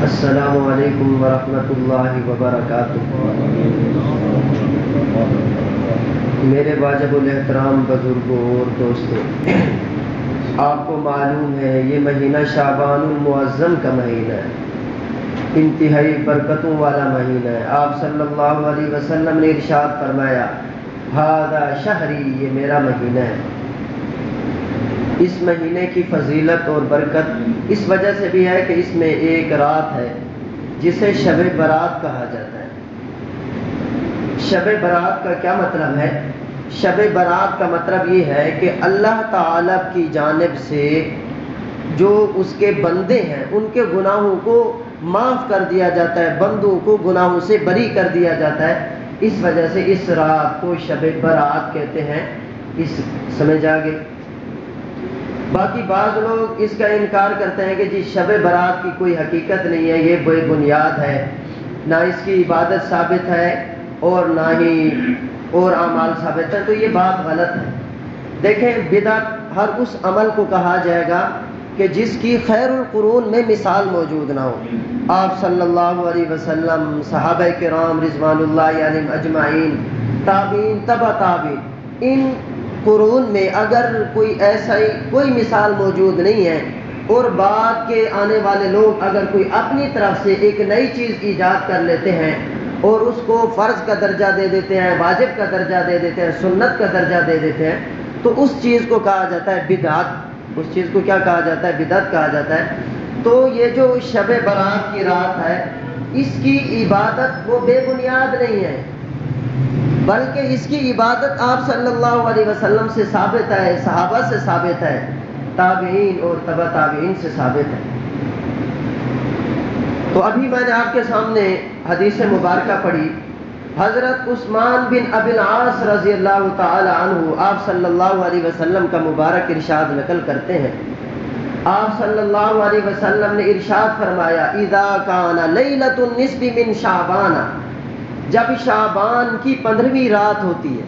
السلام علیکم ورحمۃ اللہ وبرکاتہ۔ میرے واجب الاحترام بزرگوں اور دوستوں، آپ کو معلوم ہے یہ مہینہ شعبان المعظم کا مہینہ ہے، انتہائی برکتوں والا مہینہ ہے۔ آپ صلی اللہ علیہ وسلم نے ارشاد فرمایا، ھذا شہری، یہ میرا مہینہ ہے۔ اس مہینے کی فضیلت اور برکت اس وجہ سے بھی ہے کہ اس میں ایک رات ہے جسے شب برات کہا جاتا ہے۔ شب برات کا کیا مطلب ہے؟ شب برات کا مطلب یہ ہے کہ اللہ تعالی کی جانب سے جو اس کے بندے ہیں ان کے گناہوں کو معاف کر دیا جاتا ہے، بندوں کو گناہوں سے بری کر دیا جاتا ہے۔ اس وجہ سے اس رات کو شب برات کہتے ہیں۔ اس سمجھ آ گئی؟ باقی بعض لوگ اس کا انکار کرتے ہیں کہ جی شب برات کی کوئی حقیقت نہیں ہے، یہ بے بنیاد ہے، نہ اس کی عبادت ثابت ہے اور نہ ہی اور اعمال ثابت ہے، تو یہ بات غلط ہے۔ دیکھیں، بدعت ہر اس عمل کو کہا جائے گا کہ جس کی خیر القرون میں مثال موجود نہ ہو۔ آپ صلی اللہ علیہ وسلم، صحابہ کرام رضوان اللہ علیہم اجمعین، تابعین، تبع تابعین، ان قرون میں اگر کوئی ایسا کوئی مثال موجود نہیں ہے، اور بعد کے آنے والے لوگ اگر کوئی اپنی طرف سے ایک نئی چیز ایجاد کر لیتے ہیں اور اس کو فرض کا درجہ دے دیتے ہیں، واجب کا درجہ دے دیتے ہیں، سنت کا درجہ دے دیتے ہیں، تو اس چیز کو کہا جاتا ہے بدعت۔ اس چیز کو کیا کہا جاتا ہے؟ بدعت کہا جاتا ہے۔ تو یہ جو شب برات کی رات ہے، اس کی عبادت وہ بے بنیاد نہیں ہے، بلکہ اس کی عبادت آپ صلی اللہ علیہ وسلم سے ثابت ہے، صحابہ سے ثابت ہے، تابعین اور تبع تابعین سے ثابت ہے۔ تو ابھی میں نے آپ کے سامنے حدیث مبارکہ پڑھی، حضرت عثمان بن ابی العاص رضی اللہ تعالی عنہ آپ صلی اللہ علیہ وسلم کا مبارک ارشاد نقل کرتے ہیں۔ آپ صلی اللہ علیہ وسلم نے ارشاد فرمایا، اذا کان لیلۃ النصف من شعبان، جب شعبان کی 15ویں رات ہوتی ہے،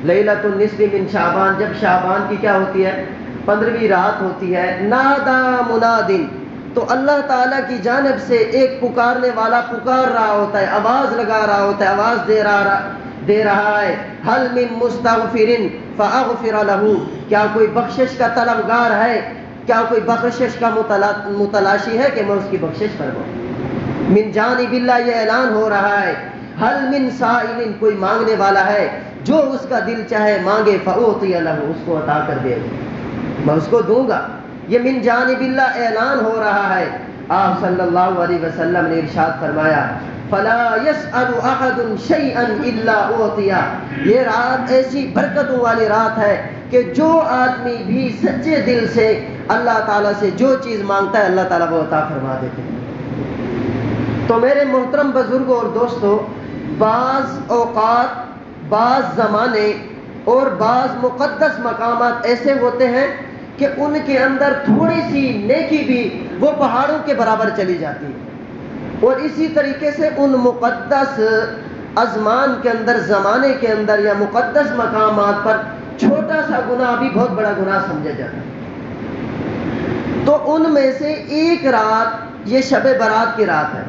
لیلۃ النصف من شعبان، جب شعبان کی کیا ہوتی ہے؟ 15ویں رات ہوتی ہے، نادا منادن، تو اللہ تعالیٰ کی جانب سے ایک پکارنے والا پکار رہا ہوتا ہے، آواز لگا رہا ہوتا ہے، آواز دے رہا ہے، حل من مستغفر فاغفر له، کیا کوئی بخشش کا طلبگار ہے، کیا کوئی بخشش کا متلاشی ہے کہ میں اس کی بخشش فرماؤں؟ من جانب اللہ، یہ اعلان ہو رہا ہے، حل من سائل، کوئی مانگنے والا ہے، جو اس کا دل چاہے مانگے، فاعطی له، اس کو عطا کر دے گا، میں اس کو دوں گا۔ یہ من جانب اللہ اعلان ہو رہا ہے۔ آپ صلی اللہ علیہ وسلم نے ارشاد فرمایا، فلا يسأل احد شيئا الا اعطيه، یہ رات ایسی برکتوں والی رات ہے کہ جو آدمی بھی سچے دل سے اللہ تعالیٰ سے جو چیز مانگتا ہے اللہ تعالیٰ وہ عطا فرما دیتے ہیں۔ تو میرے محترم بزرگوں اور دوستوں، بعض اوقات، بعض زمانے اور بعض مقدس مقامات ایسے ہوتے ہیں کہ ان کے اندر تھوڑی سی نیکی بھی وہ پہاڑوں کے برابر چلی جاتی ہے، اور اسی طریقے سے ان مقدس ازمان کے اندر، زمانے کے اندر یا مقدس مقامات پر چھوٹا سا گناہ بھی بہت بڑا گناہ سمجھا جاتا ہے۔ تو ان میں سے ایک رات یہ شب برات کی رات ہے،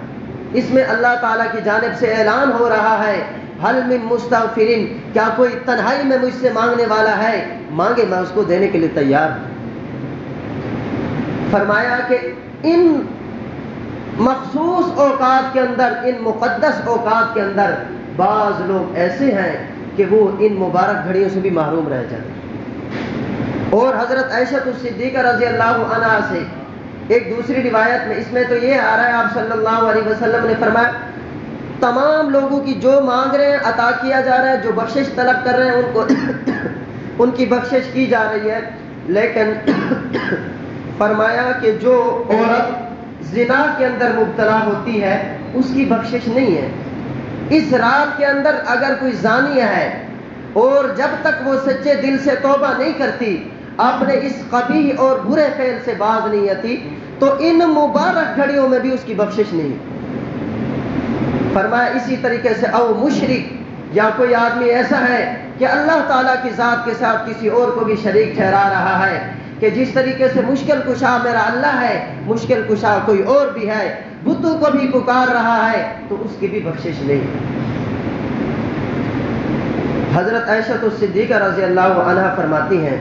اس میں اللہ تعالیٰ کی جانب سے اعلان ہو رہا ہے، حل من مستغفرین، کیا کوئی تنہائی میں مجھ سے مانگنے والا ہے، مانگے، میں اس کو دینے کے لیے تیار ہوں۔ فرمایا کہ ان مخصوص اوقات کے اندر، ان مقدس اوقات کے اندر بعض لوگ ایسے ہیں کہ وہ ان مبارک گھڑیوں سے بھی محروم رہ جاتے ہیں۔ اور حضرت عائشہ الصدیقہ رضی اللہ عنہا سے ایک دوسری روایت میں، اس میں تو یہ آ رہا ہے، آپ صلی اللہ علیہ وسلم نے فرمایا، تمام لوگوں کی جو مانگ رہے ہیں عطا کیا جا رہا ہے، جو بخشش طلب کر رہے ہیں ان کو ان کی بخشش کی جا رہی ہے، لیکن فرمایا کہ جو عورت زنا کے اندر مبتلا ہوتی ہے اس کی بخشش نہیں ہے۔ اس رات کے اندر اگر کوئی زانیہ ہے اور جب تک وہ سچے دل سے توبہ نہیں کرتی، اپنے اس قبیح اور برے فعل سے باز نہیں آتی، تو ان مبارک گھڑیوں میں بھی اس کی بخشش نہیں۔ فرمایا اسی طریقے سے او مشرک، یا کوئی آدمی ایسا ہے کہ اللہ تعالیٰ کی ذات کے ساتھ کسی اور کو بھی شریک ٹھہرا رہا ہے، کہ جس طریقے سے مشکل کشا میرا اللہ ہے، مشکل کشا کوئی اور بھی ہے، بتوں کو بھی پکار رہا ہے تو اس کی بھی بخشش نہیں۔ حضرت عائشہ الصدیقہ رضی اللہ عنہا فرماتی ہیں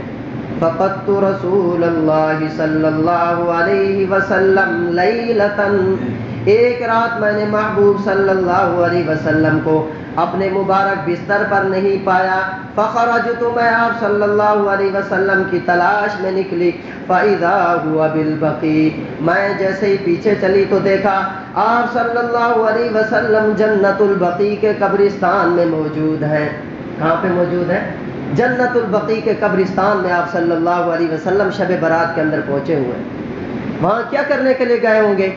فقدت رسول اللہ صلی اللہ علیہ وسلم لیلتاً، ایک رات میں نے محبوب صلی اللہ علیہ وسلم کو اپنے مبارک بستر پر نہیں پایا، فخرجت، میں آپ صلی اللہ علیہ وسلم کی تلاش میں نکلی، فَإِذَا هُوَ بِالْبَقِيعِ، میں جیسے ہی پیچھے چلی تو دیکھا آپ صلی اللہ علیہ وسلم جنت البقیع کے قبرستان میں موجود ہیں۔ کہاں پہ موجود ہے؟ جنت البقیع کے قبرستان میں آپ صلی اللہ علیہ وسلم شب برات کے اندر پہنچے ہوئے ہیں۔ وہاں کیا کرنے کے لیے گئے ہوں گے؟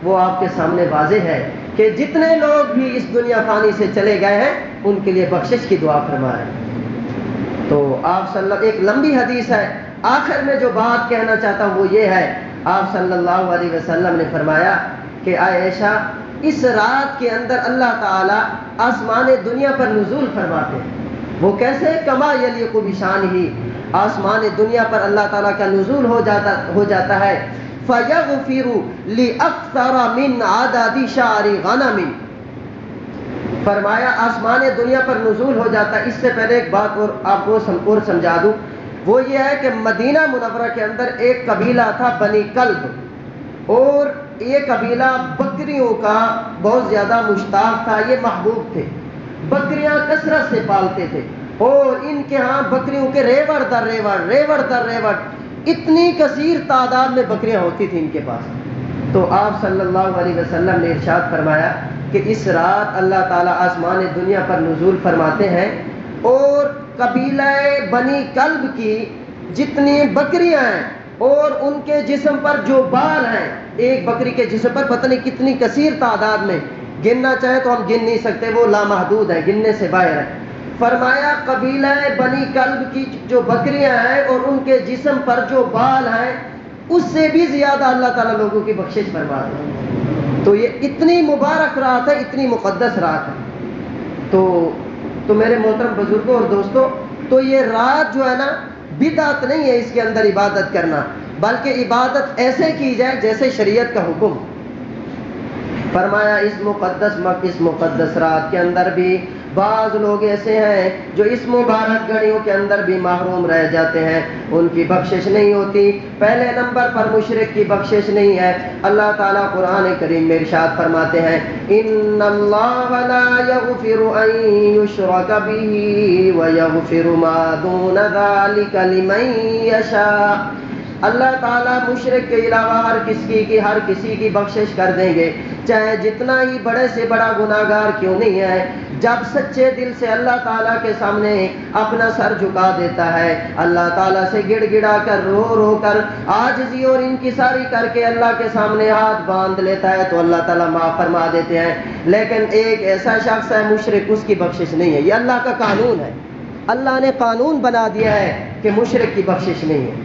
وہ آپ کے سامنے واضح ہے کہ جتنے لوگ بھی اس دنیا فانی سے چلے گئے ہیں ان کے لیے بخشش کی دعا فرما رہے ہیں۔ تو آپ صلی اللہ، ایک لمبی حدیث ہے، آخر میں جو بات کہنا چاہتا ہوں وہ یہ ہے، آپ صلی اللہ علیہ وسلم نے فرمایا کہ عائشہ اس رات کے اندر اللہ تعالیٰ آسمان دنیا پر نزول فرماتے ہیں۔ وہ کیسے؟ کما یلیق بشانہ، آسمان دنیا پر اللہ تعالیٰ کا نزول ہو جاتا ہے، فیغفر لاکثر من عدد شعر غنم، فرمایا آسمان دنیا پر نزول ہو جاتا ہے۔ اس سے پہلے ایک بات اور آپ کو اور سمجھا دوں، وہ یہ ہے کہ مدینہ منورہ کے اندر ایک قبیلہ تھا بنی کلب، اور یہ قبیلہ بکریوں کا بہت زیادہ مشتاق تھا، یہ محبوب تھے، بکریاں کثرت سے پالتے تھے، اور ان کے ہاں بکریوں کے ریوڑ در ریوڑ اتنی کثیر تعداد میں بکریاں ہوتی تھیں ان کے پاس۔ تو آپ صلی اللہ علیہ وسلم نے ارشاد فرمایا کہ اس رات اللہ تعالیٰ آسمان دنیا پر نزول فرماتے ہیں، اور قبیلہ بنی کلب کی جتنی بکریاں ہیں اور ان کے جسم پر جو بال ہیں، ایک بکری کے جسم پر پتہ نہیں کتنی کثیر تعداد میں، گننا چاہیں تو ہم گن نہیں سکتے، وہ لامحدود ہیں، گننے سے باہر ہیں۔ فرمایا قبیلہ بنی کلب کی جو بکریاں ہیں اور ان کے جسم پر جو بال ہیں، اس سے بھی زیادہ اللہ تعالیٰ لوگوں کی بخشش فرماتے ہیں۔ تو یہ اتنی مبارک رات ہے، اتنی مقدس رات ہے۔ تو میرے محترم بزرگوں اور دوستوں، تو یہ رات جو ہے نا، بدعت نہیں ہے اس کے اندر عبادت کرنا، بلکہ عبادت ایسے کی جائے جیسے شریعت کا حکم۔ فرمایا اس مقدس رات کے اندر بھی بعض لوگ ایسے ہیں جو اس مبارک گھڑیوں کے اندر بھی محروم رہ جاتے ہیں، ان کی بخشش نہیں ہوتی۔ پہلے نمبر پر مشرک کی بخشش نہیں ہے۔ اللہ تعالیٰ قرآن کریم میں ارشاد فرماتے ہیں ان اللہ لا یغفر ان یشرک بہ ویغفر ما دون ذلک لمن یشاء، اللہ تعالیٰ مشرک کے علاوہ ہر کسی کی بخشش کر دیں گے، چاہے جتنا ہی بڑے سے بڑا گناہ گار کیوں نہیں ہے۔ جب سچے دل سے اللہ تعالیٰ کے سامنے اپنا سر جھکا دیتا ہے، اللہ تعالیٰ سے گڑ گڑا کر رو کر عاجزی اور انکساری کر کے اللہ کے سامنے ہاتھ باندھ لیتا ہے تو اللہ تعالیٰ معاف فرما دیتے ہیں۔ لیکن ایک ایسا شخص ہے مشرک، اس کی بخشش نہیں ہے۔ یہ اللہ کا قانون ہے، اللہ نے قانون بنا دیا ہے کہ مشرک کی بخشش نہیں ہے۔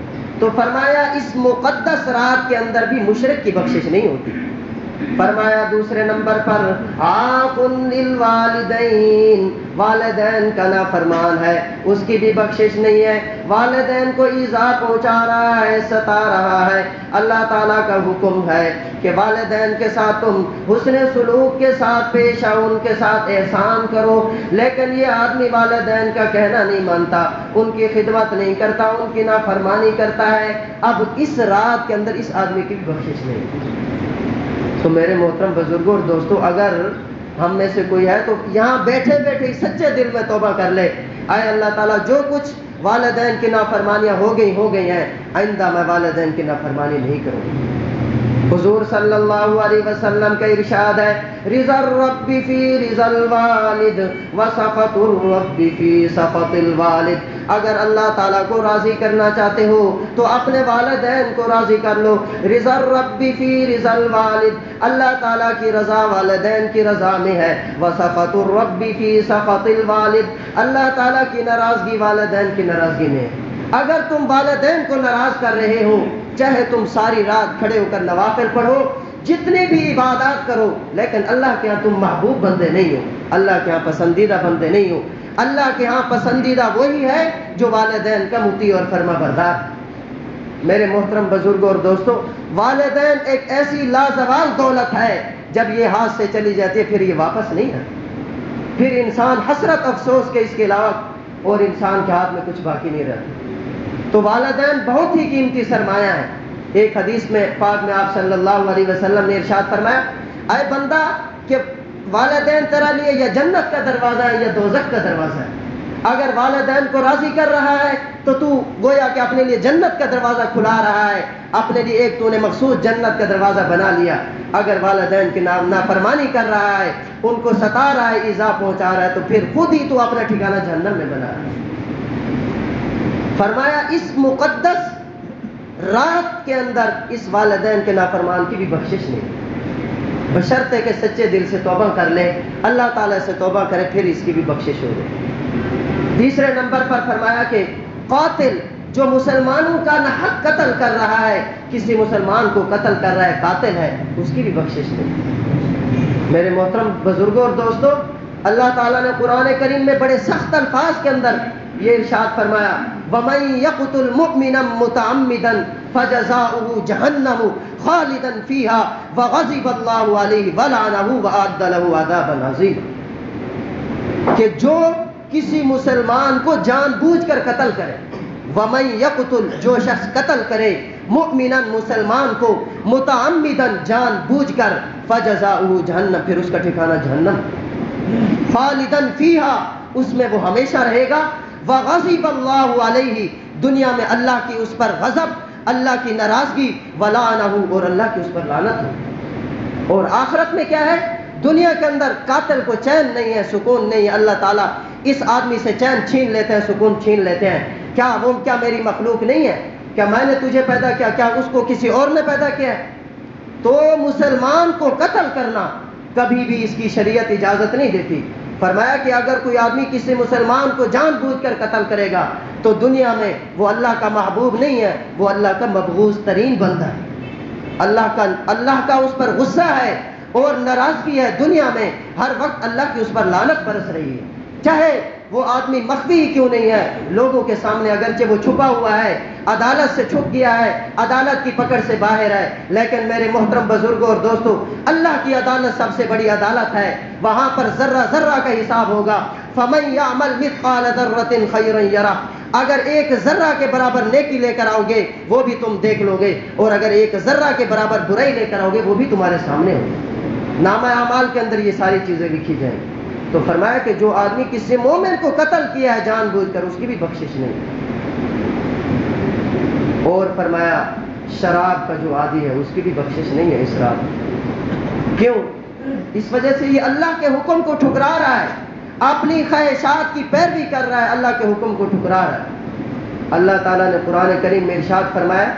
تو فرمایا اس مقدس رات کے اندر بھی مشرک کی بخشش نہیں ہوتی۔ فرمایا دوسرے نمبر پر عاق للوالدین، والدین کا نافرمان ہے، اس کی بھی بخشش نہیں ہے، والدین کو ایذا پہنچا رہا ہے، ستا رہا ہے۔ اللہ تعالیٰ کا حکم ہے کہ والدین کے ساتھ تم حسن سلوک کے ساتھ پیش آؤ، ان کے ساتھ احسان کرو، لیکن یہ آدمی والدین کا کہنا نہیں مانتا، ان کی خدمت نہیں کرتا، ان کی نافرمانی کرتا ہے۔ اب اس رات کے اندر اس آدمی کی بخشش نہیں۔ تو میرے محترم بزرگوں اور دوستوں، اگر ہم میں سے کوئی ہے تو یہاں بیٹھے بیٹھے سچے دل میں توبہ کر لے، اے اللہ تعالیٰ جو کچھ والدین کی نافرمانیاں ہو گئی ہیں، آئندہ میں والدین کی نافرمانی نہیں کروں گا۔ حضور صلی اللہ علیہ وسلم کا ارشاد ہے رضا الرب فی رضا الوالد وسخط الرب فی سخط الوالد، اگر اللہ تعالیٰ کو راضی کرنا چاہتے ہو تو اپنے والدین کو راضی کر لو۔ رضا الرب فی رضا الوالد، اللہ تعالیٰ کی رضا والدین کی رضا میں ہے، وسخط الرب فی سخط الوالد، اللہ تعالیٰ کی ناراضگی والدین کی ناراضگی میں ہے۔ اگر تم والدین کو ناراض کر رہے ہو، چاہے تم ساری رات کھڑے ہو کر نوافل پڑھو، جتنی بھی عبادات کرو، لیکن اللہ کے ہاں تم محبوب بندے نہیں ہو، اللہ کے ہاں پسندیدہ بندے نہیں ہو۔ اللہ کے ہاں پسندیدہ وہی ہے جو والدین کا مطیع اور فرما بردار۔ میرے محترم بزرگوں اور دوستوں، والدین ایک ایسی لازوال دولت ہے، جب یہ ہاتھ سے چلی جاتی ہے پھر یہ واپس نہیں آتی، پھر انسان حسرت افسوس کے اس کے علاوہ اور انسان کے ہاتھ میں کچھ باقی نہیں رہتا۔ تو والدین بہت ہی قیمتی سرمایہ ہے۔ ایک حدیث میں پاک میں آپ صلی اللہ علیہ وسلم نے ارشاد فرمایا، اے بندہ کہ والدین تیرا لیے یا جنت کا دروازہ ہے یا دوزخ کا دروازہ ہے۔ اگر والدین کو راضی کر رہا ہے تو تو گویا کہ اپنے لیے جنت کا دروازہ کھلا رہا ہے، اپنے لیے ایک تو نے مخصوص جنت کا دروازہ بنا لیا۔ اگر والدین کی نافرمانی کر رہا ہے، ان کو ستا رہا ہے، ایذا پہنچا رہا ہے، تو پھر خود ہی تو اپنا ٹھکانہ جہنم میں بنا رہا ہے۔ فرمایا اس مقدس رات کے اندر اس والدین کے نافرمان کی بھی بخشش نہیں، بشرطے کہ سچے دل سے توبہ کر لے، اللہ تعالیٰ سے توبہ کرے، پھر اس کی بھی بخشش ہو جائے۔ تیسرے نمبر پر فرمایا کہ قاتل جو مسلمانوں کا ناحق قتل کر رہا ہے، کسی مسلمان کو قتل کر رہا ہے، قاتل ہے، اس کی بھی بخشش نہیں۔ میرے محترم بزرگوں اور دوستوں، اللہ تعالیٰ نے قرآن کریم میں بڑے سخت الفاظ کے اندر یہ ارشاد فرمایا، وَمَن يَقْتُلْ مُؤْمِنًا مُتَعَمِّدًا فَجَزَاؤُهُ جَهَنَّمُ خَالِدًا فِيهَا وَغَضِبَ اللَّهُ عَلَيْهِ وَلَعَنَهُ وَأَعَدَّ لَهُ عَذَابًا عَظِيمًا، کہ جو کسی مسلمان کو جان بوجھ کر قتل کرے، وَمَن يَقْتُلْ جو شخص قتل کرے، مؤمنا مسلمان کو، متعمدًا جان بوجھ کر، فَجَزَاؤُهُ جَهَنَّمُ پھر اس کا ٹھکانہ جہنم، خَالِدًا فِيهَا اس میں وہ ہمیشہ رہے گا، وَغَضِبَ اللَّهُ عَلَيْهِ دنیا میں اللہ کی اس پر غضب، اللہ کی ناراضگی، وَلَعَنَهُ اور اللہ کی اس پر لعنت ہو۔ اور آخرت میں کیا ہے؟ دنیا کے اندر قاتل کو چین نہیں ہے، سکون نہیں ہے، اللہ تعالیٰ اس آدمی سے چین چھین لیتے ہیں، سکون چھین لیتے ہیں۔ کیا وہ کیا میری مخلوق نہیں ہے؟ کیا میں نے تجھے پیدا کیا؟ کیا اس کو کسی اور نے پیدا کیا ہے؟ تو مسلمان کو قتل کرنا کبھی بھی اس کی شریعت اجازت نہیں دیتی۔ فرمایا کہ اگر کوئی آدمی کسی مسلمان کو جان بوجھ کر قتل کرے گا تو دنیا میں وہ اللہ کا محبوب نہیں ہے، وہ اللہ کا مبغوض ترین بندہ ہے، اللہ کا اس پر غصہ ہے اور ناراضگی ہے، دنیا میں ہر وقت اللہ کی اس پر لعنت برس رہی ہے، چاہے وہ آدمی مخفی ہی کیوں نہیں ہے، لوگوں کے سامنے اگرچہ وہ چھپا ہوا ہے، عدالت سے چھپ گیا ہے، عدالت کی پکڑ سے باہر ہے، لیکن میرے محترم بزرگوں اور دوستوں، اللہ کی عدالت سب سے بڑی عدالت ہے، وہاں پر ذرہ ذرہ کا حساب ہوگا۔ فَمَن يَعْمَلْ مِثْقَالَ ذَرَّةٍ خَيْرًا يَرَهُ اگر ایک ذرہ کے برابر نیکی لے کر آؤ گے وہ بھی تم دیکھ لو گے، اور اگر ایک ذرہ کے برابر برائی لے کر آؤ گے وہ بھی تمہارے سامنے ہوگی، نامہ اعمال کے اندر یہ ساری چیزیں لکھی جائیں۔ تو فرمایا کہ جو آدمی کسی مومن کو قتل کیا ہے جان بوجھ کر، اس کی بھی بخشش نہیں۔ اور فرمایا شراب کا جو عادی ہے اس کی بھی بخشش نہیں ہے، اسراف۔ کیوں؟ اس وجہ سے یہ اللہ کے حکم کو ٹھکرا رہا ہے، اپنی خواہشات کی پیروی کر رہا ہے، اللہ کے حکم کو ٹھکرا رہا ہے۔ اللہ تعالیٰ نے قرآن کریم میں ارشاد فرمایا،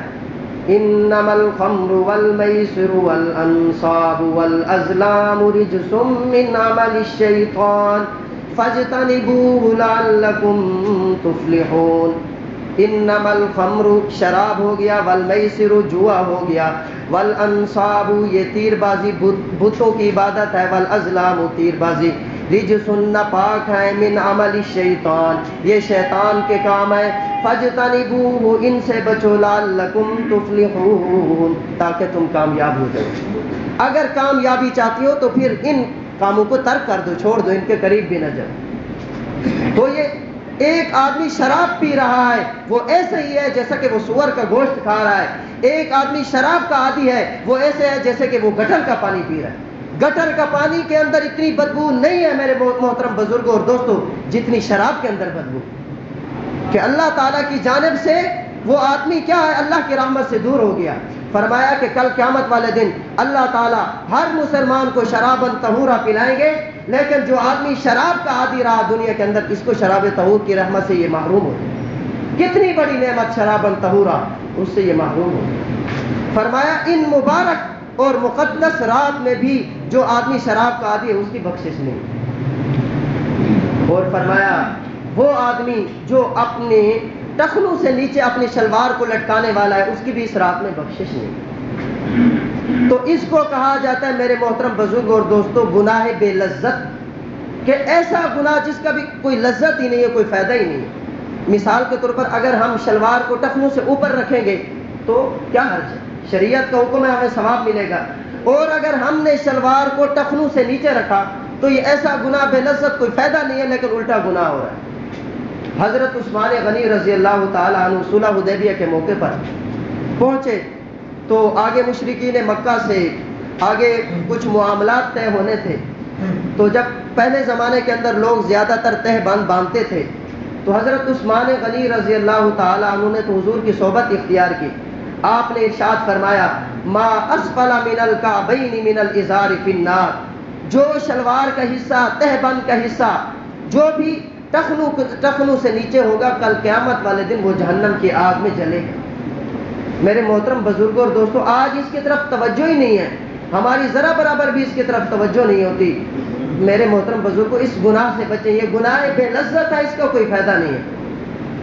انما الخمر والمیسر والانصاب والازلام رجس من عمل الشیطان فاجتنبوه لعلکم تفلحون۔ انما الخمر شراب ہو گیا، والمیسر جوا ہو گیا، والانصاب یہ تیر بازی بتوں کی عبادت ہے، والازلام تیر بازی رجس ناپاک ہے، من عمل الشیطان یہ شیطان کے کام ہے، فاجتنبوه ان سے بچو، لعلکم تفلحون تاکہ تم کامیاب ہو جاؤ۔ اگر کامیابی چاہتی ہو تو پھر ان کاموں کو ترک کر دو، چھوڑ دو، ان کے قریب بھی نہ جاؤ۔ تو یہ ایک آدمی شراب پی رہا ہے وہ ایسے ہی ہے جیسا کہ وہ سور کا گوشت کھا رہا ہے، ایک آدمی شراب کا عادی ہے وہ ایسے ہے جیسے کہ وہ گٹر کا پانی پی رہا ہے۔ گٹر کا پانی کے اندر اتنی بدبو نہیں ہے میرے محترم بزرگوں اور دوستوں جتنی شراب کے اندر بدبو، کہ اللہ تعالیٰ کی جانب سے وہ آدمی کیا ہے، اللہ کی رحمت سے دور ہو گیا۔ فرمایا کہ کل قیامت والے دن اللہ تعالیٰ ہر مسلمان کو شراباً طہورا پلائیں گے، لیکن جو آدمی شراب کا عادی رہا دنیا کے اندر اس کو شراب طہور کی رحمت سے یہ محروم ہو گیا۔ کتنی بڑی نعمت شراباً طہورا، اس سے یہ محروم ہو گیا۔ فرمایا ان مبارک اور مقدس رات میں بھی جو آدمی شراب کا عادی ہے اس کی بخشش نہیں۔ اور فرمایا وہ آدمی جو اپنے ٹخنوں سے نیچے اپنی شلوار کو لٹکانے والا ہے اس کی بھی اس رات میں بخشش نہیں۔ تو اس کو کہا جاتا ہے میرے محترم بزرگ اور دوستو گناہ بے لذت، کہ ایسا گناہ جس کا بھی کوئی لذت ہی نہیں ہے، کوئی فائدہ ہی نہیں ہے۔ مثال کے طور پر اگر ہم شلوار کو ٹخنوں سے اوپر رکھیں گے تو کیا حرج ہے؟ شریعت کا حکم ہے، ہمیں ثواب ملے گا۔ اور اگر ہم نے شلوار کو ٹخنوں سے نیچے رکھا تو یہ ایسا گناہ بے لذت، کوئی فائدہ نہیں ہے لیکن الٹا گناہ ہو رہا ہے۔ حضرت عثمان غنی رضی اللہ تعالیٰ عنہ صلح حدیبیہ کے موقع پر پہنچے تو آگے مشرکین مکہ سے آگے کچھ معاملات طے ہونے تھے۔ تو جب پہلے زمانے کے اندر لوگ زیادہ تر تہ بند باندھتے تھے تو حضرت عثمان غنی رضی اللہ تعالیٰ عنہ نے تو حضور کی صحبت اختیار کی۔ آپ نے ارشاد فرمایا ما اسفل من الکعبین من الازار فی النار، جو شلوار کا حصہ، تہ بند کا حصہ جو بھی ٹخنوں سے نیچے ہوگا، کل قیامت والے دن وہ جہنم کی آگ میں جلے گا۔ میرے محترم بزرگوں اور دوستوں، آج اس کی طرف توجہ ہی نہیں ہے، ہماری ذرا برابر بھی اس کی طرف توجہ نہیں ہوتی۔ میرے محترم بزرگوں، اس گناہ سے بچیں، یہ گناہ بے لذت ہے، اس کا کوئی فائدہ نہیں ہے۔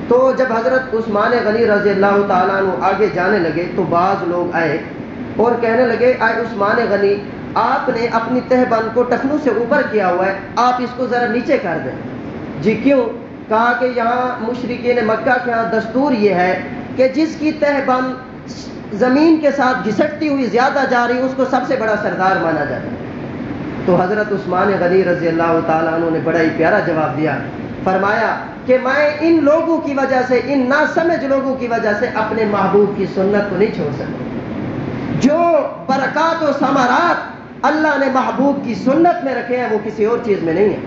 تو جب حضرت عثمان غنی رضی اللہ تعالیٰ عنہ آگے جانے لگے تو بعض لوگ آئے اور کہنے لگے اے عثمان غنی، آپ نے اپنی تہ بند کو ٹخنوں سے اوپر کیا ہوا ہے، آپ اس کو ذرا نیچے کر دیں۔ جی کیوں؟ کہا کہ یہاں مشرکین مکہ کے یہاں دستور یہ ہے کہ جس کی تہ بند زمین کے ساتھ گھسٹتی ہوئی زیادہ جا رہی، اس کو سب سے بڑا سردار مانا جاتا ہے۔ تو حضرت عثمان غنی رضی اللہ تعالیٰ عنہ نے بڑا ہی پیارا جواب دیا، فرمایا کہ میں ان لوگوں کی وجہ سے، ان ناسمجھ لوگوں کی وجہ سے اپنے محبوب کی سنت کو نہیں چھوڑ سکتا۔ جو برکات و ثمرات اللہ نے محبوب کی سنت میں رکھے ہیں وہ کسی اور چیز میں نہیں ہے۔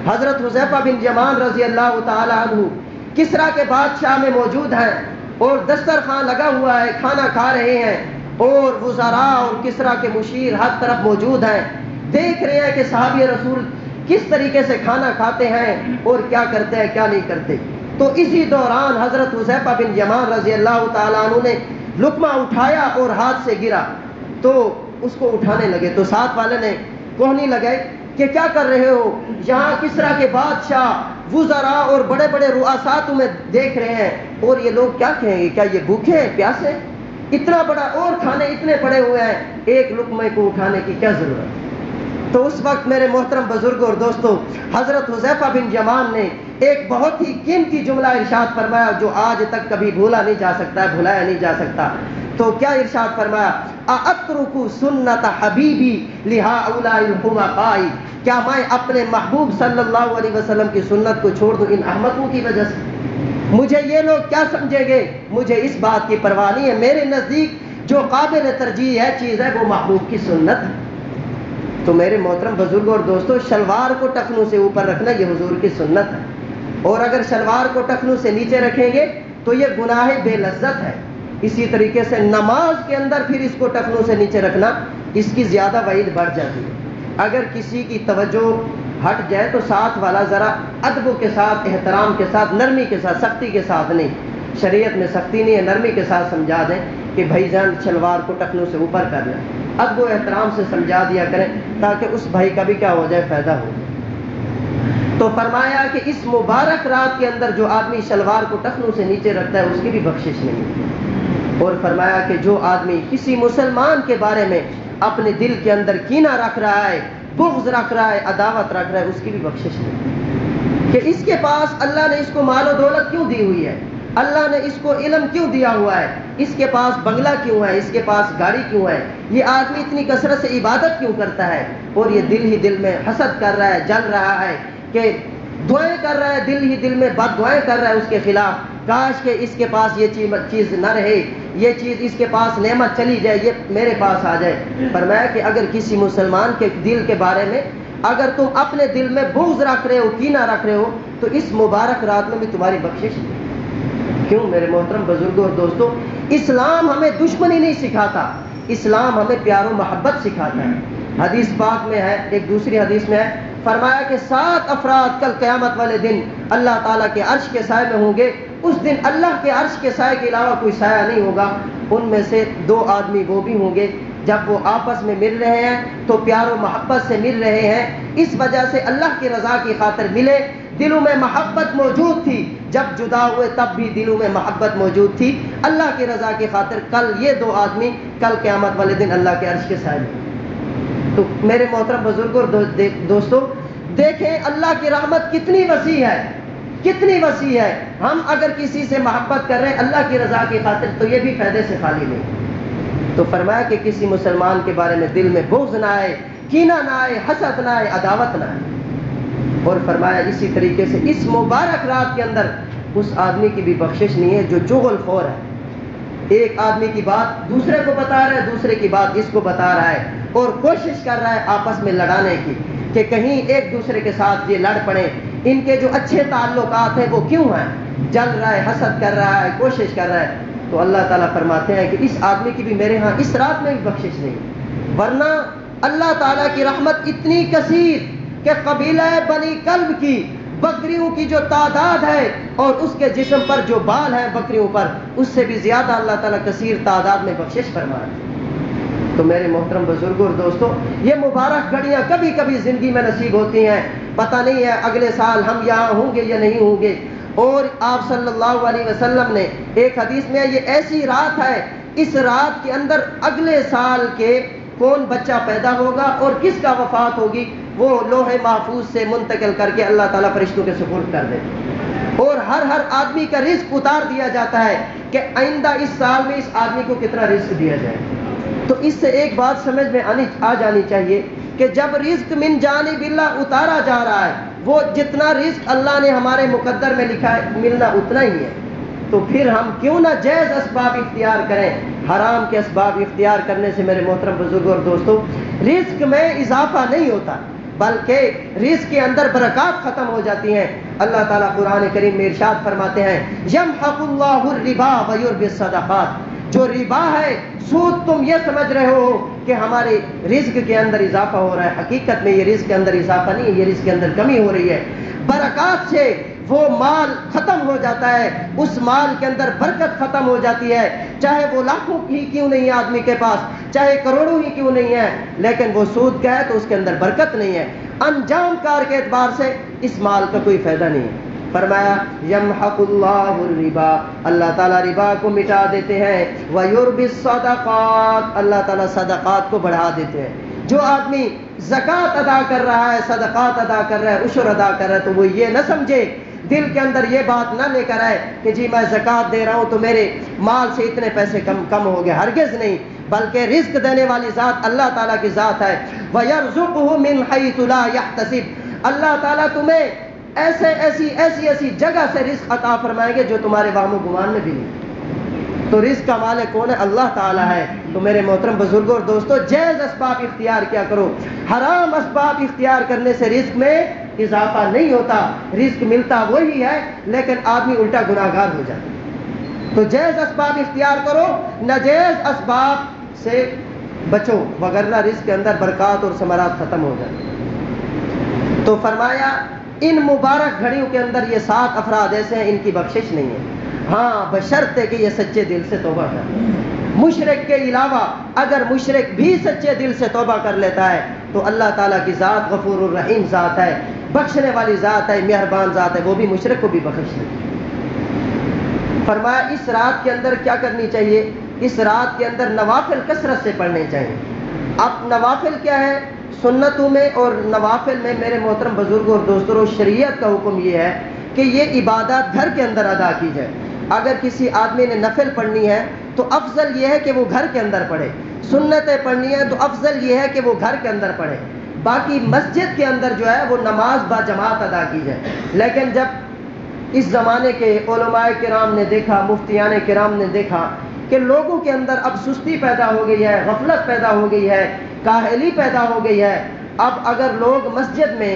حضرت حذیفہ بن یمان رضی اللہ تعالی عنہ کسرا کے بادشاہ میں موجود ہیں اور دسترخوان لگا ہوا ہے، کھانا کھا رہے ہیں اور وزراء اور کسرا کے مشیر ہر طرف موجود ہیں، دیکھ رہے ہیں کہ صحابی رسول کس طریقے سے کھانا کھاتے ہیں اور کیا کرتے ہیں کیا نہیں کرتے۔ تو اسی دوران حضرت حذیفہ بن یمان رضی اللہ تعالیٰ عنہ نے لقمہ اٹھایا اور ہاتھ سے گرا تو اس کو اٹھانے لگے تو ساتھ والے نے کوہنی لگے کہ کیا کر رہے ہو، یہاں کسرا کے بادشاہ وزراء اور بڑے بڑے رؤساء تمہیں دیکھ رہے ہیں اور یہ لوگ کیا کہیں گے، کیا یہ بھوکے ہیں، پیاسے؟ اتنا بڑا اور کھانے اتنے پڑے ہوئے ہیں، ایک لقمے کو اٹھانے کی کیا ضرورت؟ تو اس وقت میرے محترم بزرگوں اور دوستوں، حضرت حذیفہ بن یمان نے ایک بہت ہی قیمتی جملہ ارشاد فرمایا جو آج تک کبھی بھولا نہیں جا سکتا، بھلایا نہیں جا سکتا۔ تو کیا ارشاد فرمایا؟ اَأَتْرُكُ سُنَّةَ حَبِيبِي لِهَٰؤُلَاءِ الْحُمَقَاءِ، کیا میں اپنے محبوب صلی اللہ علیہ وسلم کی سنت کو چھوڑ دوں ان احمقوں کی وجہ سے؟ مجھے یہ لوگ کیا سمجھیں گے، مجھے اس بات کی پرواہ نہیں ہے، میرے نزدیک جو قابل ترجیح ہے چیز ہے وہ محبوب کی سنت ہے۔ تو میرے محترم بزرگوں اور دوستوں، شلوار کو ٹخنوں سے اوپر رکھنا یہ حضور کی سنت ہے، اور اگر شلوار کو ٹخنوں سے نیچے رکھیں گے تو یہ گناہ بے لذت ہے۔ اسی طریقے سے نماز کے اندر پھر اس کو ٹخنوں سے نیچے رکھنا، اس کی زیادہ وعید بڑھ جاتی ہے۔ اگر کسی کی توجہ ہٹ جائے تو ساتھ والا ذرا ادب کے ساتھ، احترام کے ساتھ، نرمی کے ساتھ، سختی کے ساتھ نہیں، شریعت میں سختی نہیں ہے، نرمی کے ساتھ سمجھا دیں کہ بھائی جان شلوار کو ٹخنوں سے اوپر کر لیں، ادب و احترام سے سمجھا دیا کریں تاکہ اس بھائی کا بھی کیا ہو جائے، فائدہ ہو جائے۔ تو فرمایا کہ اس مبارک رات کے اندر جو آدمی شلوار کو ٹخنوں سے نیچے رکھتا ہے اس کی بھی بخشش نہیں ہے، اور فرمایا کہ جو آدمی کسی مسلمان کے بارے میں اپنے دل کے اندر کینہ رکھ رہا ہے، بغض رکھ رہا ہے، عداوت رکھ رہا ہے، اس کی بھی بخشش نہیں، کہ اس کے پاس اللہ نے اس کو مال و دولت کیوں دی ہوئی ہے، اللہ نے اس کو علم کیوں دیا ہوا ہے، اس کے پاس بنگلہ کیوں ہے، اس کے پاس گاڑی کیوں ہے، یہ آدمی اتنی کثرت سے عبادت کیوں کرتا ہے، اور یہ دل ہی دل میں حسد کر رہا ہے، جل رہا ہے، کہ دعائیں کر رہا ہے، دل ہی دل میں بد دعائیں کر رہا ہے اس کے خلاف، کاش کہ اس کے پاس یہ چیز نہ رہے، یہ چیز اس کے پاس نعمت چلی جائے، یہ میرے پاس آ جائے۔ فرمایا کہ اگر کسی مسلمان کے دل کے بارے میں اگر تم اپنے دل میں بغض رکھ رہے ہو، کینہ رکھ رہے ہو، تو اس مبارک رات میں بھی تمہاری بخشش نہیں۔ کیوں میرے محترم بزرگوں اور دوستوں، اسلام ہمیں دشمنی نہیں سکھاتا، اسلام ہمیں پیار و محبت سکھاتا ہے۔ حدیث پاک میں ہے، ایک دوسری حدیث میں ہے، فرمایا کہ 7 افراد کل قیامت والے دن اللہ تعالیٰ کے عرش کے سائے میں ہوں گے، اس دن اللہ کے عرش کے سائے کے علاوہ کوئی سایہ نہیں ہوگا۔ ان میں سے 2 آدمی وہ بھی ہوں گے جب وہ آپس میں مل رہے ہیں تو پیار و محبت سے مل رہے ہیں، اس وجہ سے اللہ کی رضا کی خاطر ملے، دلوں میں محبت موجود تھی، جب جدا ہوئے تب بھی دلوں میں محبت موجود تھی، اللہ کی رضا کی خاطر کل یہ 2 آدمی کل قیامت والے دن اللہ کے عرش کے سائے میں۔ تو میرے محترم بزرگوں اور دوستوں، دیکھیں اللہ کی رحمت کتنی وسیع ہے، کتنی وسیع ہے. ہم اگر کسی سے محبت کر رہے ہیں اللہ کی رضا کی خاطر تو یہ بھی فائدے سے خالی نہیں. تو فرمایا کہ کسی مسلمان کے بارے میں دل میں بغض نہ آئے, کینہ نہ آئے, حسد نہ آئے, عداوت نہ آئے. اور فرمایا اسی طریقے سے اس مبارک رات کے اندر اس آدمی کی بھی بخشش نہیں ہے جو چغل خور ہے. ایک آدمی کی بات دوسرے کو بتا رہا ہے, دوسرے کی بات اس کو بتا رہا ہے, اور کوشش کر رہا ہے آپس میں لڑانے کی کہ کہیں ایک دوسرے کے ساتھ یہ لڑ پڑے. ان کے جو اچھے تعلقات ہیں وہ کیوں ہیں؟ جل رہا ہے, حسد کر رہا ہے, کوشش کر رہا ہے. تو اللہ تعالیٰ فرماتے ہیں کہ اس آدمی کی بھی میرے ہاں اس رات میں بھی بخشش نہیں. ورنہ اللہ تعالیٰ کی رحمت اتنی کثیر کہ قبیلہ بنی کلب کی بکریوں کی جو تعداد ہے اور اس کے جسم پر جو بال ہیں بکریوں پر, اس سے بھی زیادہ اللہ تعالیٰ کثیر تعداد میں بخشش فرما رہے ہیں. تو میرے محترم بزرگوں اور دوستوں, یہ مبارک گھڑیاں کبھی کبھی زندگی میں نصیب ہوتی ہیں. پتہ نہیں ہے اگلے سال ہم یہاں ہوں گے یا نہیں ہوں گے. اور آپ صلی اللہ علیہ وسلم نے ایک حدیث میں یہ ایسی رات ہے, اس رات کے اندر اگلے سال کے کون بچہ پیدا ہوگا اور کس کا وفات ہوگی وہ لوح محفوظ سے منتقل کر کے اللہ تعالیٰ فرشتوں کے سپرد کر دے. اور ہر آدمی کا رزق اتار دیا جاتا ہے کہ آئندہ اس سال میں اس آدمی کو کتنا رزق دیا جائے. تو اس سے ایک بات سمجھ میں آ جانی چاہیے کہ جب رزق من جانب اللہ اتارا جا رہا ہے, وہ جتنا رزق اللہ نے ہمارے مقدر میں لکھا ہے ملنا اتنا ہی ہے. تو پھر ہم کیوں نہ جائز اسباب اختیار کریں. حرام کے اسباب اختیار کرنے سے میرے محترم بزرگوں اور دوستوں رزق میں اضافہ نہیں ہوتا بلکہ رزق کے اندر برکات ختم ہو جاتی ہیں. اللہ تعالیٰ قرآن کریم میں ارشاد فرماتے ہیں یمحق اللہ الربا ویربی الصدقات. جو ربا ہے, سود, تم یہ سمجھ رہے ہو کہ ہمارے رزق کے اندر اضافہ ہو رہا ہے, حقیقت میں یہ رزق کے اندر اضافہ نہیں ہے, یہ رزق کے اندر کمی ہو رہی ہے. برکات سے وہ مال ختم ہو جاتا ہے, اس مال کے اندر برکت ختم ہو جاتی ہے, چاہے وہ لاکھوں ہی کیوں نہیں ہے آدمی کے پاس, چاہے کروڑوں ہی کیوں نہیں ہے, لیکن وہ سود کا ہے تو اس کے اندر برکت نہیں ہے. انجام کار کے اعتبار سے اس مال کا کوئی فائدہ نہیں ہے. فرمایا یمحق اللہ الربا, اللہ تعالیٰ ربا کو مٹا دیتے ہیں, ویربی الصدقات, اللہ تعالیٰ صدقات کو بڑھا دیتے ہیں. جو آدمی زکوٰۃ ادا کر رہا ہے, صدقات ادا کر رہا ہے, عشر ادا کر رہا ہے, تو وہ یہ نہ سمجھے, دل کے اندر یہ بات نہ لے کر آئے کہ جی میں زکوٰۃ دے رہا ہوں تو میرے مال سے اتنے پیسے کم ہو گئے. ہرگز نہیں, بلکہ رزق دینے والی ذات اللہ تعالیٰ کی ذات ہے. وَيَرْزُقُهُ مِنْ حَيْثُ لَا يَحْتَسِبُ, اللہ تعالیٰ تمہیں ایسی جگہ سے رزق عطا فرمائیں گے جو تمہارے وہم و گمان میں بھی نہیں. تو رزق کا مالک کون ہے؟ اللہ تعالیٰ ہے. تو میرے محترم بزرگوں اور دوستوں جائز اسباب اختیار کیا کرو. حرام اسباب اختیار کرنے سے رزق میں اضافہ نہیں ہوتا, رزق ملتا وہی ہے لیکن آدمی الٹا گناہگار ہو جاتا. تو جائز اسباب اختیار کرو, ناجائز اسباب سے بچو, وگرنہ رزق کے اندر برکات اور ثمرات ختم ہو جاتے. تو فرمایا ان مبارک گھڑیوں کے اندر یہ 7 افراد ایسے ہیں ان کی بخشش نہیں ہے, ہاں بشرطے کہ یہ سچے دل سے توبہ کرے. مشرک کے علاوہ اگر مشرک بھی سچے دل سے توبہ کر لیتا ہے تو اللہ تعالیٰ کی ذات غفور الرحیم ذات ہے, بخشنے والی ذات ہے, مہربان ذات ہے, وہ بھی مشرک کو بھی بخش دے. فرمایا اس رات کے اندر کیا کرنی چاہیے؟ اس رات کے اندر نوافل کثرت سے پڑھنے چاہیے. اب نوافل کیا ہے؟ سنتوں میں اور نوافل میں میرے محترم بزرگوں اور دوستوں شریعت کا حکم یہ ہے کہ یہ عبادات گھر کے اندر ادا کی جائے. اگر کسی آدمی نے نفل پڑھنی ہے تو افضل یہ ہے کہ وہ گھر کے اندر پڑھے, سنتیں پڑھنی ہے تو افضل یہ ہے کہ وہ گھر کے اندر پڑھے. باقی مسجد کے اندر جو ہے وہ نماز با جماعت ادا کی جائے. لیکن جب اس زمانے کے علماء کرام نے دیکھا, مفتیان کرام نے دیکھا کہ لوگوں کے اندر اب سستی پیدا ہو گئی ہے, غفلت پیدا ہو گئی ہے, کاہلی پیدا ہو گئی ہے, اب اگر لوگ مسجد میں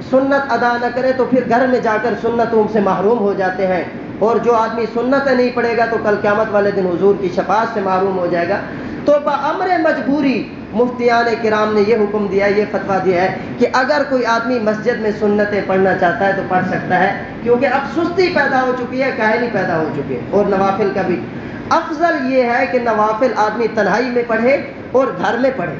سنت ادا نہ کرے تو پھر گھر میں جا کر سنتوں سے محروم ہو جاتے ہیں, اور جو آدمی سنتیں نہیں پڑھے گا تو کل قیامت والے دن حضور کی شفاعت سے محروم ہو جائے گا. تو بامر مجبوری مفتیان کرام نے یہ حکم دیا, یہ فتویٰ دیا ہے کہ اگر کوئی آدمی مسجد میں سنتیں پڑھنا چاہتا ہے تو پڑھ سکتا ہے, کیونکہ اب سستی پیدا ہو چکی ہے, کاہلی پیدا ہو چکی ہے. اور نوافل کا بھی افضل یہ ہے کہ نوافل آدمی تنہائی میں پڑھے اور گھر میں پڑھے.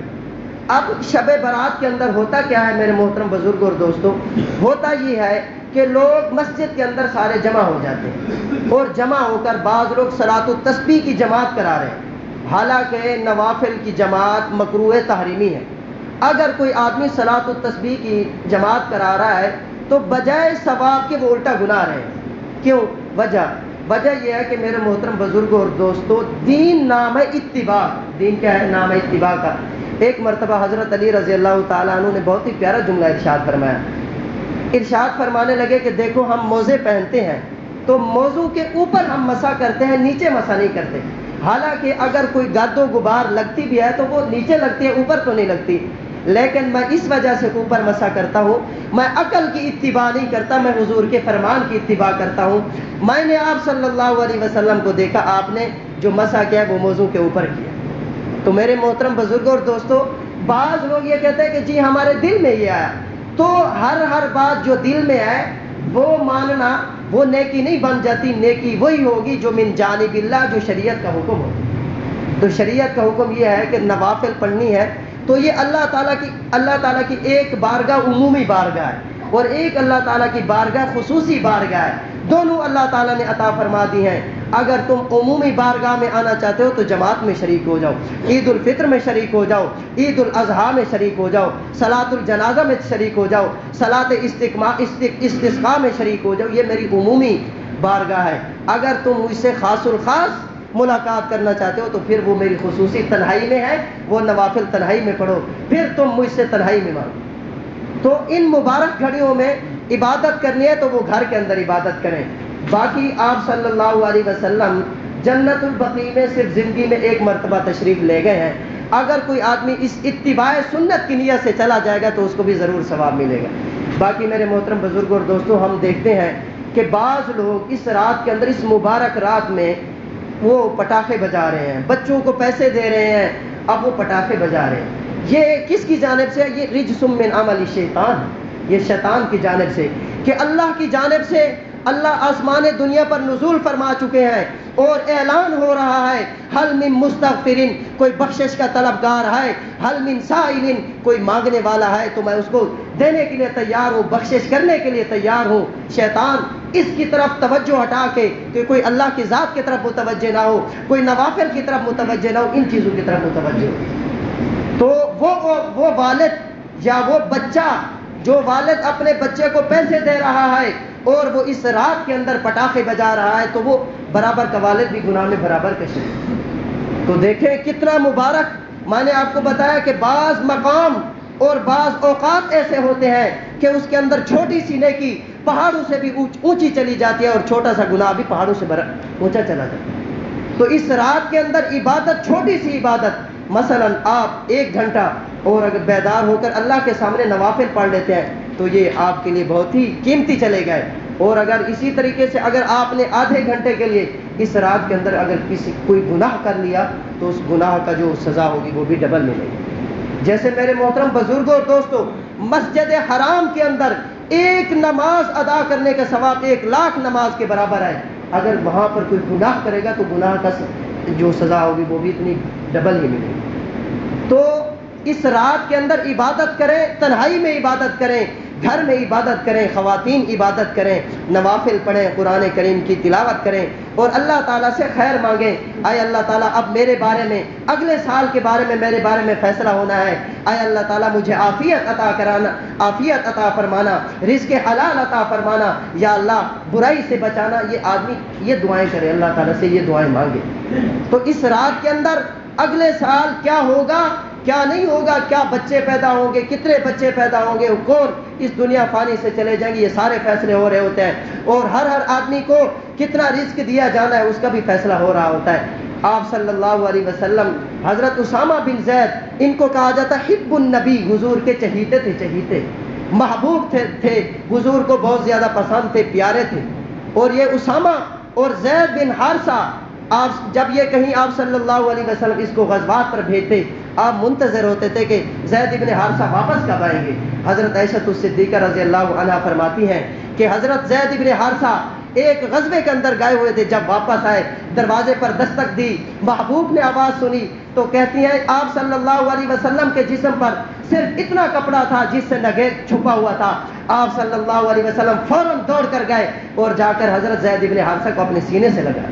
اب شب برات کے اندر ہوتا کیا ہے میرے محترم بزرگوں اور دوستوں؟ ہوتا یہ ہے کہ لوگ مسجد کے اندر سارے جمع ہو جاتے ہیں اور جمع ہو کر بعض لوگ صلاۃ التسبیح کی جماعت کرا رہے ہیں, حالانکہ نوافل کی جماعت مکروہ تحریمی ہے. اگر کوئی آدمی صلاۃ التسبیح کی جماعت کرا رہا ہے تو بجائے ثواب کے وہ الٹا گناہ رہے ہیں. کیوں؟ وجہ یہ ہے کہ میرے محترم بزرگوں اور دوستوں، دین نام ہے اتباع. دین کیا ہے؟ نام ہے اتباع کا. ایک مرتبہ حضرت علی رضی اللہ تعالیٰ عنہ نے بہت ہی پیارا جملہ ارشاد فرمایا. ارشاد فرمانے لگے کہ دیکھو ہم موزے پہنتے ہیں تو موزوں کے اوپر ہم مسح کرتے ہیں، نیچے مسح نہیں کرتے. حالانکہ اگر کوئی گرد و غبار لگتی بھی ہے تو وہ نیچے لگتی ہے، اوپر تو نہیں لگتی. لیکن میں اس وجہ سے اوپر مسح کرتا ہوں، میں عقل کی اتباع نہیں کرتا، میں حضور کے فرمان کی اتباع کرتا ہوں. میں نے آپ صلی اللہ علیہ وسلم کو دیکھا، آپ نے جو مسح کیا وہ موضوع کے اوپر کیا. تو میرے محترم بزرگوں اور دوستوں، بعض لوگ یہ کہتے ہیں کہ جی ہمارے دل میں یہ آیا. تو ہر بات جو دل میں ہے وہ ماننا، وہ نیکی نہیں بن جاتی. نیکی وہی ہوگی جو من جانب اللہ، جو شریعت کا حکم ہو. تو شریعت کا حکم یہ ہے کہ نوافل پڑھنی ہے، تو یہ اللہ تعالیٰ کی ایک بارگاہ عمومی بارگاہ ہے اور ایک اللہ تعالیٰ کی بارگاہ خصوصی بارگاہ ہے. دونوں اللہ تعالیٰ نے عطا فرما دی ہیں. اگر تم عمومی بارگاہ میں آنا چاہتے ہو تو جماعت میں شریک ہو جاؤ، عید الفطر میں شریک ہو جاؤ، عید الاضحیٰ میں شریک ہو جاؤ، صلاۃ الجنازہ میں شریک ہو جاؤ، صلاۃ استسقاء میں شریک ہو جاؤ. یہ میری عمومی بارگاہ ہے. اگر تم مجھ سے خاص الخاص ملاقات کرنا چاہتے ہو تو پھر وہ میری خصوصی تنہائی میں ہے، وہ نوافل تنہائی میں پڑھو، پھر تم مجھ سے تنہائی میں مانگو. تو ان مبارک گھڑیوں میں عبادت کرنی ہے تو وہ گھر کے اندر عبادت کریں. باقی آپ صلی اللہ علیہ وسلم جنت البقیع میں صرف زندگی میں ایک مرتبہ تشریف لے گئے ہیں. اگر کوئی آدمی اس اتباع سنت کی نیت سے چلا جائے گا تو اس کو بھی ضرور ثواب ملے گا. باقی میرے محترم بزرگوں اور دوستوں، ہم دیکھتے ہیں کہ بعض لوگ اس رات کے اندر، اس مبارک رات میں وہ پٹاخے بجا رہے ہیں، بچوں کو پیسے دے رہے ہیں، اب وہ پٹاخے بجا رہے ہیں. یہ کس کی جانب سے ہے؟ یہ رجس من عمل شیطان، یہ شیطان کی جانب سے. کہ اللہ کی جانب سے اللہ آسمان دنیا پر نزول فرما چکے ہیں اور اعلان ہو رہا ہے، حل من مستغفرین، کوئی بخشش کا طلبگار ہے، حل من سائلین، کوئی مانگنے والا ہے تو میں اس کو دینے کے لیے تیار ہوں، بخشش کرنے کے لیے تیار ہوں. شیطان اس کی طرف توجہ ہٹا کے کہ کوئی اللہ کی ذات کی طرف متوجہ نہ ہو، کوئی نوافل کی طرف متوجہ نہ ہو، ان چیزوں کی طرف متوجہ ہو. تو وہ والد یا وہ بچہ، جو والد اپنے بچے کو پیسے دے رہا ہے اور وہ اس رات کے اندر پٹاخے بجا رہا ہے تو وہ برابر کا والد بھی گناہ میں برابر کا شریک. تو دیکھیں کتنا مبارک. میں نے آپ کو بتایا کہ بعض مقام اور بعض اوقات ایسے ہوتے ہیں کہ اس کے اندر چھوٹی سی نیکی پہاڑوں سے بھی اونچی چلی جاتی ہے اور چھوٹا سا گناہ بھی پہاڑوں سے اونچا چلا جاتا ہے. تو اس رات کے اندر عبادت، چھوٹی سی عبادت، مثلا آپ 1 گھنٹہ اور اگر بیدار ہو کر اللہ کے سامنے نوافل پڑھ لیتے ہیں تو یہ آپ کے لیے بہت ہی قیمتی چلے گئے. اور اگر اسی طریقے سے اگر آپ نے آدھے گھنٹے کے لیے اس رات کے اندر اگر کوئی گناہ کر لیا تو اس گناہ کا جو سزا ہوگی وہ بھی ڈبل ملے گی. جیسے میرے محترم بزرگوں اور دوستوں، مسجد حرام کے اندر ایک نماز ادا کرنے کا ثواب 1,00,000 نماز کے برابر ہے. اگر وہاں پر کوئی گناہ کرے گا تو گناہ کا جو سزا ہوگی وہ بھی اتنی ڈبل ہی ملے گی. تو اس رات کے اندر عبادت کریں، تنہائی میں عبادت کریں، گھر میں عبادت کریں، خواتین عبادت کریں، نوافل پڑھیں، قرآن کریم کی تلاوت کریں اور اللہ تعالیٰ سے خیر مانگیں. آئے اللہ تعالیٰ اب میرے بارے میں، اگلے سال کے بارے میں، میرے بارے میں فیصلہ ہونا ہے. آئے اللہ تعالیٰ مجھے عافیت عطا کرانا، عافیت عطا فرمانا، رزق حلال عطا فرمانا، یا اللہ برائی سے بچانا. یہ آدمی یہ دعائیں کرے، اللہ تعالیٰ سے یہ دعائیں مانگے. تو اس رات کے اندر اگلے سال کیا ہوگا، کیا نہیں ہوگا، کیا بچے پیدا ہوں گے، کتنے بچے پیدا ہوں گے، کون اس دنیا فانی سے چلے جائیں گے، یہ سارے فیصلے ہو رہے ہوتے ہیں. اور ہر آدمی کو کتنا رزق دیا جانا ہے اس کا بھی فیصلہ ہو رہا ہوتا ہے. آپ صلی اللہ علیہ وسلم، حضرت اسامہ بن زید، ان کو کہا جاتا حب النبی، حضور کے چہیتے تھے، چہیتے محبوب تھے، حضور کو بہت زیادہ پسند تھے، پیارے تھے. اور یہ اسامہ اور زید بن حارثہ، آپ جب یہ کہیں آپ صلی اللہ علیہ وسلم اس کو غزوات پر بھیجتے، آپ منتظر ہوتے تھے کہ زید ابن حارثہ واپس کب آئیں گے. حضرت عائشہ الصدیقہ رضی اللہ عنہا فرماتی ہیں کہ حضرت زید ابن حارثہ ایک غزوے کے اندر گئے ہوئے تھے، جب واپس آئے دروازے پر دستک دی، محبوب نے آواز سنی تو کہتی ہیں آپ صلی اللہ علیہ وسلم کے جسم پر صرف اتنا کپڑا تھا جس سے نگہت چھپا ہوا تھا. آپ صلی اللہ علیہ وسلم فوراً دوڑ کر گئے اور جا کر حضرت زید ابن حارثہ کو اپنے سینے سے لگا.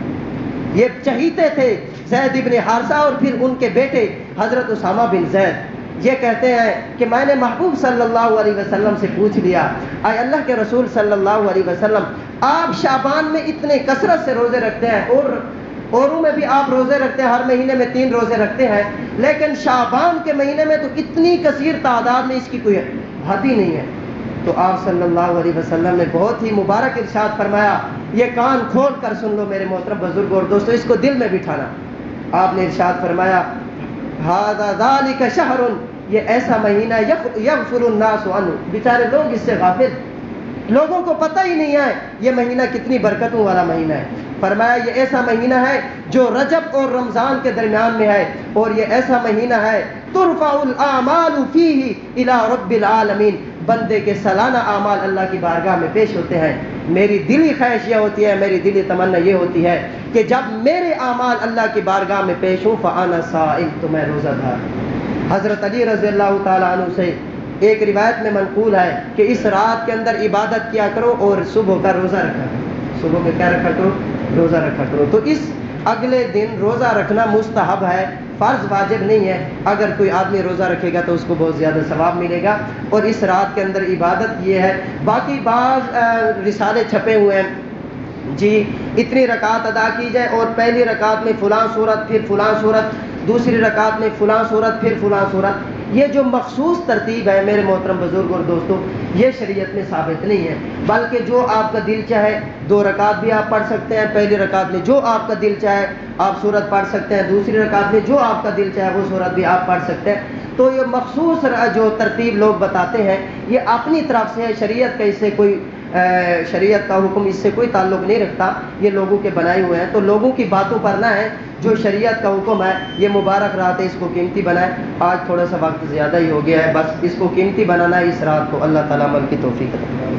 یہ چہیتے تھے زید ابن حارثہ اور پھر ان کے بیٹے حضرت اسامہ بن زید. یہ کہتے ہیں کہ میں نے محبوب صلی اللہ علیہ وسلم سے پوچھ لیا، اے اللہ کے رسول صلی اللہ علیہ وسلم، آپ شعبان میں اتنے کثرت سے روزے رکھتے ہیں، اور اوروں میں بھی آپ روزے رکھتے ہیں، ہر مہینے میں 3 روزے رکھتے ہیں، لیکن شعبان کے مہینے میں تو اتنی کثیر تعداد میں اس کی کوئی حد ہی نہیں ہے۔ تو آپ صلی اللہ علیہ وسلم نے بہت ہی مبارک ارشاد فرمایا، یہ کان کھول کر سن لو میرے محترم بزرگ اور دوستو، اس کو دل میں بٹھانا۔ آپ نے ارشاد فرمایا، ھذا ذالک شہر، یہ ایسا مہینہ یغفل الناس عنہ، بیچارے لوگ اس سے غافل، لوگوں کو پتہ ہی نہیں ہے یہ مہینہ کتنی برکتوں والا مہینہ ہے۔ فرمایا یہ ایسا مہینہ ہے جو رجب اور رمضان کے درمیان میں ہے، اور یہ ایسا مہینہ ہے ترفع الاعمال فیہ الی رب العالمین، بندے کے سالانہ اعمال اللہ کی بارگاہ میں پیش ہوتے ہیں۔ میری دلی خواہش یہ ہوتی ہے، میری دلی تمنا یہ ہوتی ہے کہ جب میرے اعمال اللہ کی بارگاہ میں پیش ہوں فانا صائم، تو میں روزہ دار۔ حضرت علی رضی اللہ تعالیٰ عنہ سے ایک روایت میں منقول ہے کہ اس رات کے اندر عبادت کیا کرو اور صبح کا روزہ رکھا کرو، صبح کا کیا رکھا کرو؟ روزہ رکھا کرو۔ تو اس اگلے دن روزہ رکھنا مستحب ہے، فرض واجب نہیں ہے۔ اگر کوئی آدمی روزہ رکھے گا تو اس کو بہت زیادہ ثواب ملے گا، اور اس رات کے اندر عبادت یہ ہے۔ باقی بعض رسالے چھپے ہوئے ہیں جی اتنی رکعت ادا کی جائے، اور پہلی رکعت میں فلاں صورت، پھر فلاں صورت، دوسری رکعت میں فلاں صورت، پھر فلاں صورت، یہ جو مخصوص ترتیب ہے میرے محترم بزرگ اور دوستوں، یہ شریعت میں ثابت نہیں ہے، بلکہ جو آپ کا دل چاہے 2 رکعت بھی آپ پڑھ سکتے ہیں، پہلی رکعت میں جو آپ کا دل چاہے آپ صورت پڑھ سکتے ہیں، دوسری رکعت میں جو آپ کا دل چاہے وہ صورت بھی آپ پڑھ سکتے ہیں۔ تو یہ مخصوص جو ترتیب لوگ بتاتے ہیں یہ اپنی طرف سے ہے، شریعت کا اس سے کوئی شریعت کا حکم اس سے کوئی تعلق نہیں رکھتا، یہ لوگوں کے بنائے ہوئے ہیں۔ تو لوگوں کی باتوں پر نہ ہے، جو شریعت کا حکم ہے یہ مبارک رات ہے، اس کو قیمتی بنائیں۔ آج تھوڑا سا وقت زیادہ ہی ہو گیا ہے، بس اس کو قیمتی بنانا ہے اس رات کو۔ اللہ تعالیٰ عمل کی توفیق عطا فرمائے۔